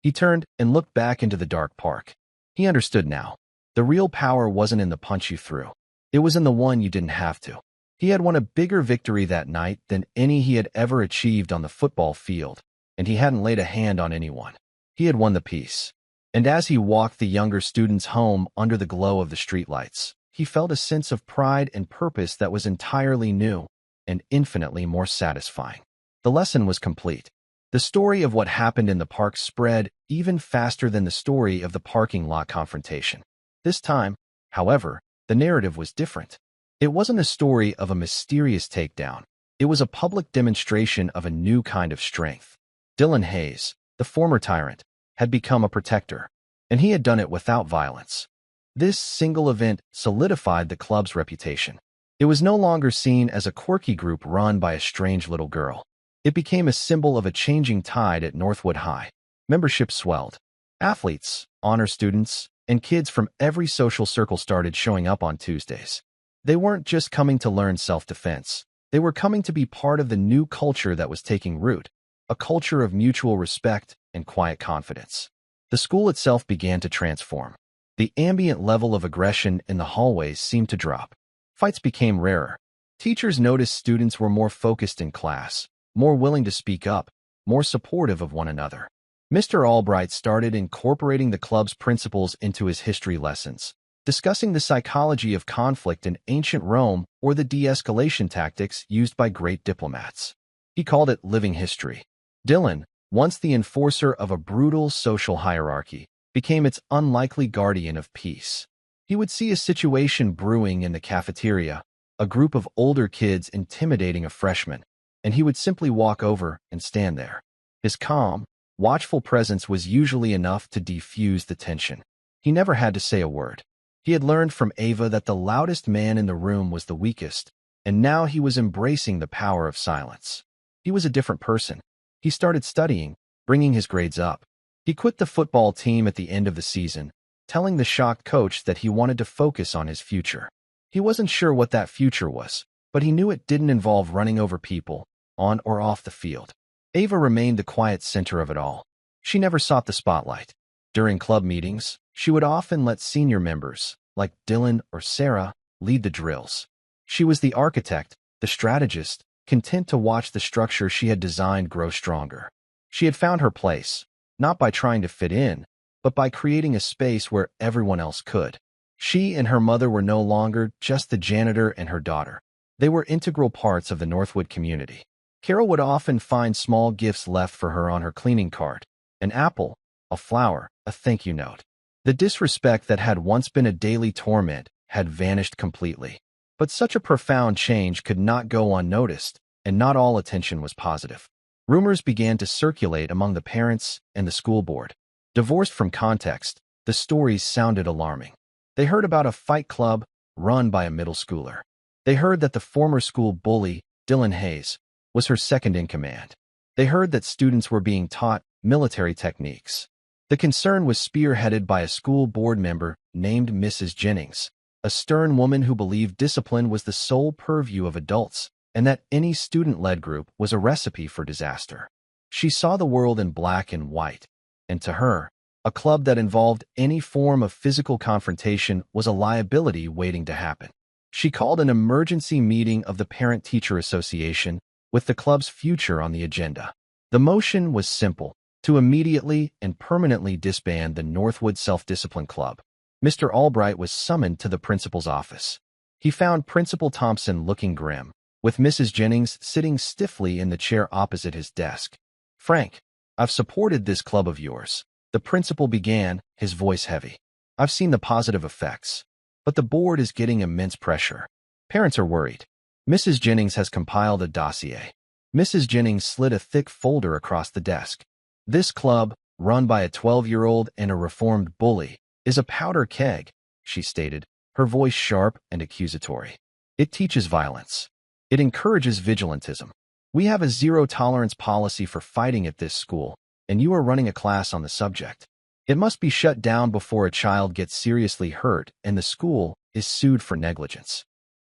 He turned and looked back into the dark park. He understood now. The real power wasn't in the punch you threw. It was in the one you didn't have to. He had won a bigger victory that night than any he had ever achieved on the football field, and he hadn't laid a hand on anyone. He had won the peace. And as he walked the younger students home under the glow of the streetlights, he felt a sense of pride and purpose that was entirely new and infinitely more satisfying. The lesson was complete. The story of what happened in the park spread even faster than the story of the parking lot confrontation. This time, however, the narrative was different. It wasn't a story of a mysterious takedown. It was a public demonstration of a new kind of strength. Dylan Hayes, the former tyrant, had become a protector, and he had done it without violence. This single event solidified the club's reputation. It was no longer seen as a quirky group run by a strange little girl. It became a symbol of a changing tide at Northwood High. Membership swelled. Athletes, honor students, and kids from every social circle started showing up on Tuesdays. They weren't just coming to learn self-defense. They were coming to be part of the new culture that was taking root, a culture of mutual respect and quiet confidence. The school itself began to transform. The ambient level of aggression in the hallways seemed to drop. Fights became rarer. Teachers noticed students were more focused in class, more willing to speak up, more supportive of one another. Mr. Albright started incorporating the club's principles into his history lessons, discussing the psychology of conflict in ancient Rome or the de-escalation tactics used by great diplomats. He called it living history. Dylan, once the enforcer of a brutal social hierarchy, became its unlikely guardian of peace. He would see a situation brewing in the cafeteria, a group of older kids intimidating a freshman, and he would simply walk over and stand there. His calm, watchful presence was usually enough to defuse the tension. He never had to say a word. He had learned from Ava that the loudest man in the room was the weakest, and now he was embracing the power of silence. He was a different person. He started studying, bringing his grades up. He quit the football team at the end of the season, telling the shocked coach that he wanted to focus on his future. He wasn't sure what that future was, but he knew it didn't involve running over people, on or off the field. Ava remained the quiet center of it all. She never sought the spotlight. During club meetings, she would often let senior members, like Dylan or Sarah, lead the drills. She was the architect, the strategist, content to watch the structure she had designed grow stronger. She had found her place, not by trying to fit in, but by creating a space where everyone else could. She and her mother were no longer just the janitor and her daughter. They were integral parts of the Northwood community. Carol would often find small gifts left for her on her cleaning card: an apple, a flower, a thank you note. The disrespect that had once been a daily torment had vanished completely. But such a profound change could not go unnoticed, and not all attention was positive. Rumors began to circulate among the parents and the school board. Divorced from context, the stories sounded alarming. They heard about a fight club run by a middle schooler. They heard that the former school bully, Dylan Hayes, was her second in command. They heard that students were being taught military techniques. The concern was spearheaded by a school board member named Mrs. Jennings, a stern woman who believed discipline was the sole purview of adults, and that any student-led group was a recipe for disaster. She saw the world in black and white, and to her, a club that involved any form of physical confrontation was a liability waiting to happen. She called an emergency meeting of the Parent-Teacher Association with the club's future on the agenda. The motion was simple: to immediately and permanently disband the Northwood Self-Discipline Club. Mr. Albright was summoned to the principal's office. He found Principal Thompson looking grim, with Mrs. Jennings sitting stiffly in the chair opposite his desk. "Frank, I've supported this club of yours," the principal began, his voice heavy. "I've seen the positive effects, but the board is getting immense pressure. Parents are worried." Mrs. Jennings has compiled a dossier. Mrs. Jennings slid a thick folder across the desk. "This club, run by a 12-year-old and a reformed bully, is a powder keg," she stated, her voice sharp and accusatory. "It teaches violence. It encourages vigilantism. We have a zero-tolerance policy for fighting at this school, and you are running a class on the subject. It must be shut down before a child gets seriously hurt and the school is sued for negligence."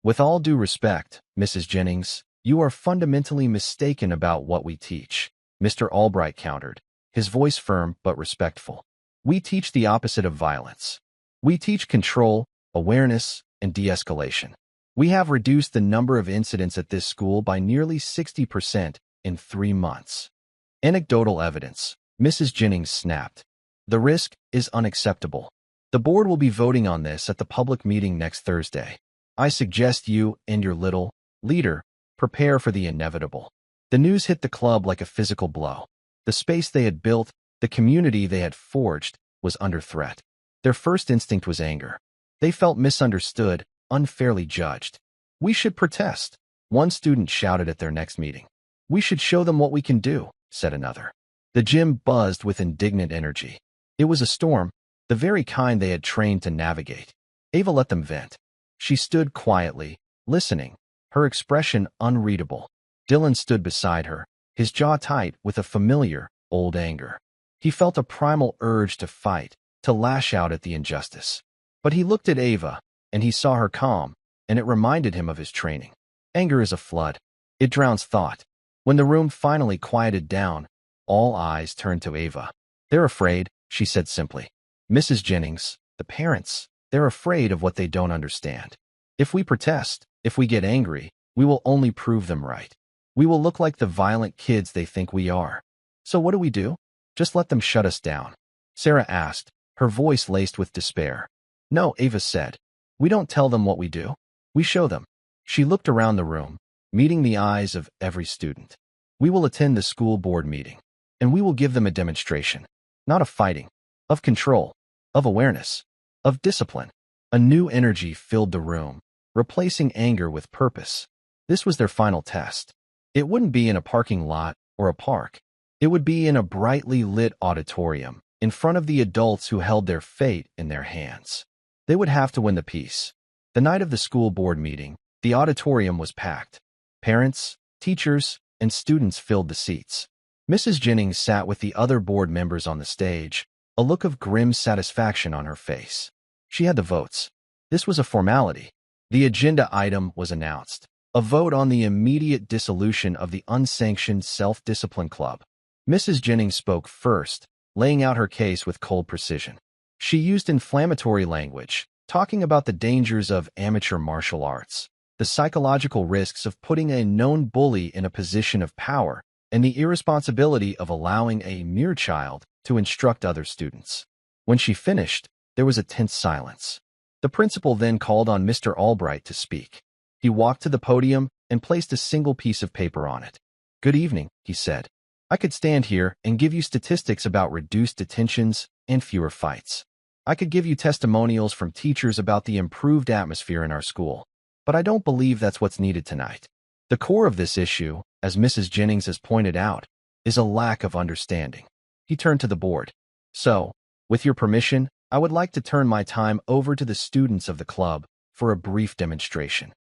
"With all due respect, Mrs. Jennings, you are fundamentally mistaken about what we teach," Mr. Albright countered, his voice firm but respectful. "We teach the opposite of violence. We teach control, awareness, and de-escalation. We have reduced the number of incidents at this school by nearly 60% in 3 months." "Anecdotal evidence," Mrs. Jennings snapped. "The risk is unacceptable. The board will be voting on this at the public meeting next Thursday. I suggest you and your little leader prepare for the inevitable." The news hit the club like a physical blow. The space they had built, the community they had forged, was under threat. Their first instinct was anger. They felt misunderstood, unfairly judged. "We should protest," one student shouted at their next meeting. "We should show them what we can do," said another. The gym buzzed with indignant energy. It was a storm, the very kind they had trained to navigate. Ava let them vent. She stood quietly, listening, her expression unreadable. Dylan stood beside her, his jaw tight with a familiar, old anger. He felt a primal urge to fight, to lash out at the injustice. But he looked at Ava, and he saw her calm, and it reminded him of his training. Anger is a flood. It drowns thought. When the room finally quieted down, all eyes turned to Ava. "They're afraid," she said simply. "Mrs. Jennings, the parents, they're afraid of what they don't understand. If we protest, if we get angry, we will only prove them right. We will look like the violent kids they think we are. So what do? Just let them shut us down?" Sarah asked, her voice laced with despair. "No," Ava said. "We don't tell them what we do. We show them." She looked around the room, meeting the eyes of every student. "We will attend the school board meeting. and we will give them a demonstration, not of fighting, of control, of awareness, of discipline. A new energy filled the room, replacing anger with purpose. This was their final test. It wouldn't be in a parking lot or a park. It would be in a brightly lit auditorium, in front of the adults who held their fate in their hands. They would have to win the peace. The night of the school board meeting, the auditorium was packed. Parents, teachers, and students filled the seats. Mrs. Jennings sat with the other board members on the stage, a look of grim satisfaction on her face. She had the votes. This was a formality. The agenda item was announced. A vote on the immediate dissolution of the unsanctioned self-discipline club. Mrs. Jennings spoke first, laying out her case with cold precision. She used inflammatory language, talking about the dangers of amateur martial arts, the psychological risks of putting a known bully in a position of power, and the irresponsibility of allowing a mere child to instruct other students. When she finished, there was a tense silence. The principal then called on Mr. Albright to speak. He walked to the podium and placed a single piece of paper on it. "Good evening," he said. "I could stand here and give you statistics about reduced detentions and fewer fights. I could give you testimonials from teachers about the improved atmosphere in our school. But I don't believe that's what's needed tonight. The core of this issue, as Mrs. Jennings has pointed out, is a lack of understanding." He turned to the board. "So, with your permission, I would like to turn my time over to the students of the club for a brief demonstration."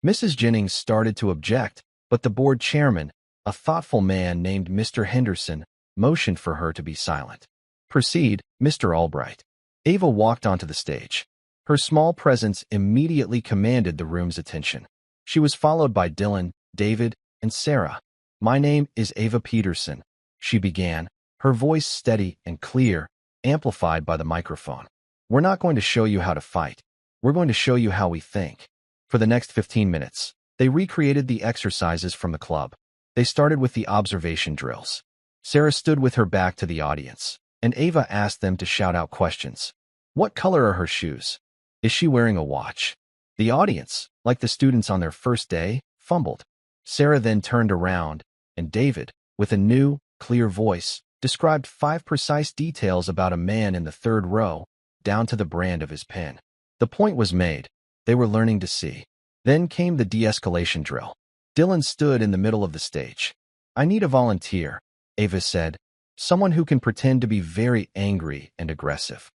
Mrs. Jennings started to object, but the board chairman, a thoughtful man named Mr. Henderson, motioned for her to be silent. "Proceed, Mr. Albright." Ava walked onto the stage. Her small presence immediately commanded the room's attention. She was followed by Dylan, David, and Sarah. "My name is Ava Peterson," she began, her voice steady and clear, amplified by the microphone. "We're not going to show you how to fight. We're going to show you how we think." For the next 15 minutes, they recreated the exercises from the club. They started with the observation drills. Sarah stood with her back to the audience, and Ava asked them to shout out questions. What color are her shoes? Is she wearing a watch? The audience, like the students on their first day, fumbled. Sarah then turned around, and David, with a new, clear voice, described 5 precise details about a man in the 3rd row, down to the brand of his pen. The point was made. They were learning to see. Then came the de-escalation drill. Dylan stood in the middle of the stage. "I need a volunteer," Ava said, "someone who can pretend to be very angry and aggressive."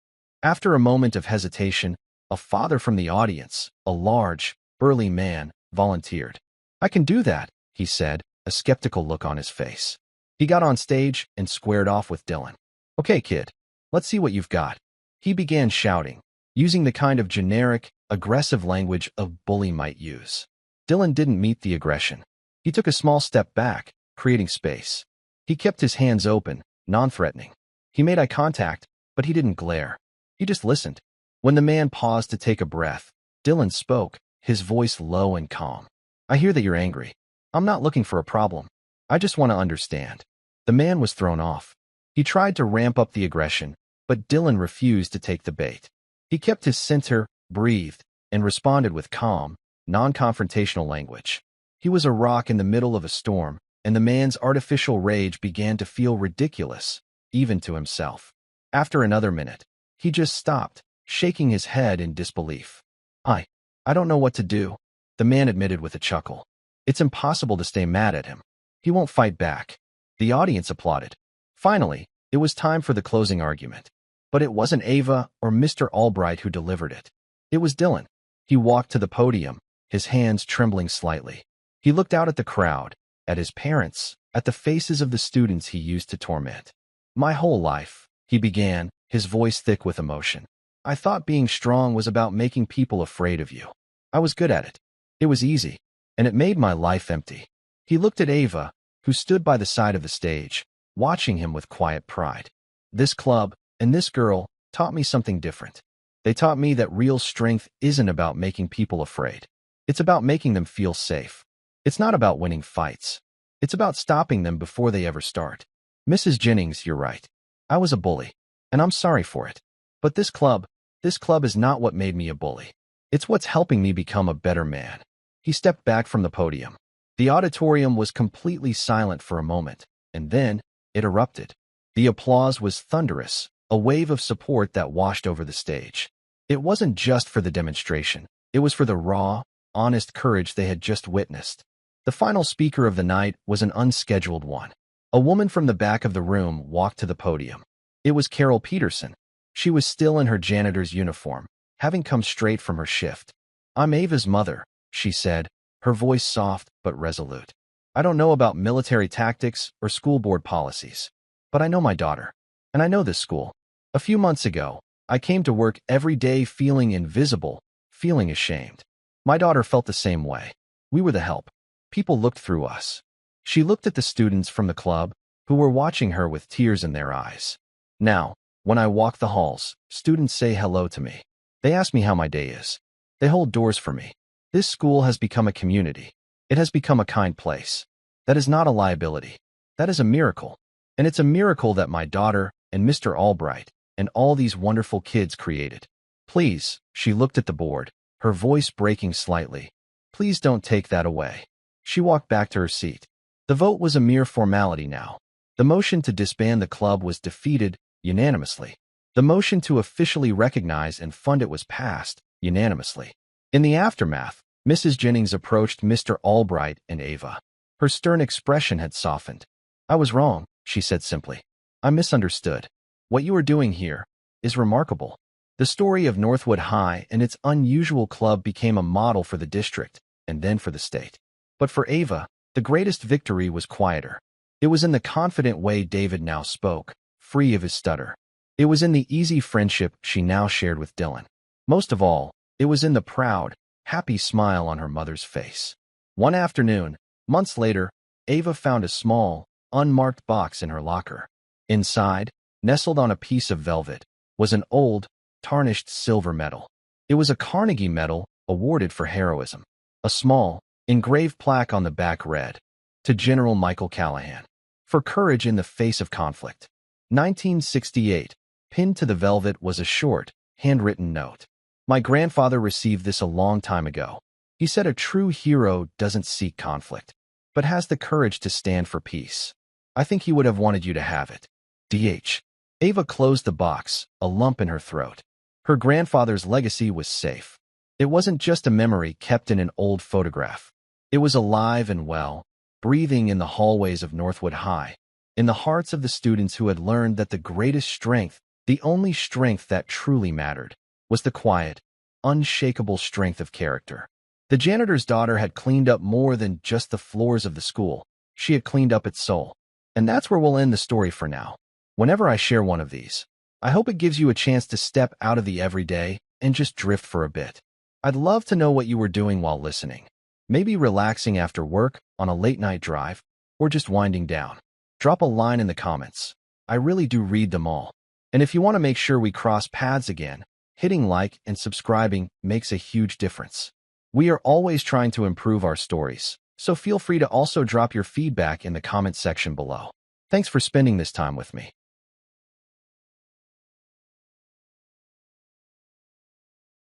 After a moment of hesitation, a father from the audience, a large, burly man, volunteered. "I can do that," he said, a skeptical look on his face. He got on stage and squared off with Dylan. "Okay, kid, let's see what you've got." He began shouting, using the kind of generic, aggressive language a bully might use. Dylan didn't meet the aggression. He took a small step back, creating space. He kept his hands open, non-threatening. He made eye contact, but he didn't glare. He just listened. When the man paused to take a breath, Dylan spoke, his voice low and calm. "I hear that you're angry. I'm not looking for a problem. I just want to understand." The man was thrown off. He tried to ramp up the aggression, but Dylan refused to take the bait. He kept his center, breathed, and responded with calm, non-confrontational language. He was a rock in the middle of a storm, and the man's artificial rage began to feel ridiculous, even to himself. After another minute, he just stopped, shaking his head in disbelief. I don't know what to do," the man admitted with a chuckle. "It's impossible to stay mad at him. He won't fight back." The audience applauded. Finally, it was time for the closing argument. But it wasn't Ava or Mr. Albright who delivered it. It was Dylan. He walked to the podium, his hands trembling slightly. He looked out at the crowd, at his parents, at the faces of the students he used to torment. "My whole life," he began, his voice thick with emotion, "I thought being strong was about making people afraid of you. I was good at it. It was easy, and it made my life empty." He looked at Ava, who stood by the side of the stage, watching him with quiet pride. "This club, and this girl, taught me something different. They taught me that real strength isn't about making people afraid. It's about making them feel safe. It's not about winning fights. It's about stopping them before they ever start." "Mrs. Jennings, you're right. I was a bully, and I'm sorry for it. But this club is not what made me a bully. It's what's helping me become a better man." He stepped back from the podium. The auditorium was completely silent for a moment, and then, it erupted. The applause was thunderous, a wave of support that washed over the stage. It wasn't just for the demonstration. It was for the raw, honest courage they had just witnessed. The final speaker of the night was an unscheduled one. A woman from the back of the room walked to the podium. It was Carol Peterson. She was still in her janitor's uniform, having come straight from her shift. "I'm Ava's mother," she said, her voice soft but resolute. "I don't know about military tactics or school board policies, but I know my daughter, and I know this school. A few months ago, I came to work every day feeling invisible, feeling ashamed. My daughter felt the same way. We were the help. People looked through us." She looked at the students from the club, who were watching her with tears in their eyes. "Now, when I walk the halls, students say hello to me. They ask me how my day is. They hold doors for me. This school has become a community. It has become a kind place. That is not a liability. That is a miracle. And it's a miracle that my daughter and Mr. Albright and all these wonderful kids created. Please," she looked at the board, her voice breaking slightly, "please don't take that away." She walked back to her seat. The vote was a mere formality now. The motion to disband the club was defeated unanimously. The motion to officially recognize and fund it was passed unanimously. In the aftermath, Mrs. Jennings approached Mr. Albright and Ava. Her stern expression had softened. "I was wrong," she said simply. "I misunderstood. What you are doing here is remarkable." The story of Northwood High and its unusual club became a model for the district and then for the state. But for Ava, the greatest victory was quieter. It was in the confident way David now spoke, free of his stutter. It was in the easy friendship she now shared with Dylan. Most of all, it was in the proud, happy smile on her mother's face. One afternoon, months later, Ava found a small, unmarked box in her locker. Inside, nestled on a piece of velvet, was an old, tarnished silver medal. It was a Carnegie Medal awarded for heroism. A small, engraved plaque on the back read, "To General Michael Callahan, for courage in the face of conflict." 1968. Pinned to the velvet was a short, handwritten note. "My grandfather received this a long time ago. He said a true hero doesn't seek conflict, but has the courage to stand for peace. I think he would have wanted you to have it. DH." Ava closed the box, a lump in her throat. Her grandfather's legacy was safe. It wasn't just a memory kept in an old photograph. It was alive and well, breathing in the hallways of Northwood High, in the hearts of the students who had learned that the greatest strength, the only strength that truly mattered, was the quiet, unshakable strength of character. The janitor's daughter had cleaned up more than just the floors of the school. She had cleaned up its soul. And that's where we'll end the story for now. Whenever I share one of these, I hope it gives you a chance to step out of the everyday and just drift for a bit. I'd love to know what you were doing while listening. Maybe relaxing after work, on a late-night drive, or just winding down. Drop a line in the comments. I really do read them all. And if you want to make sure we cross paths again, hitting like and subscribing makes a huge difference. We are always trying to improve our stories, so feel free to also drop your feedback in the comment section below. Thanks for spending this time with me.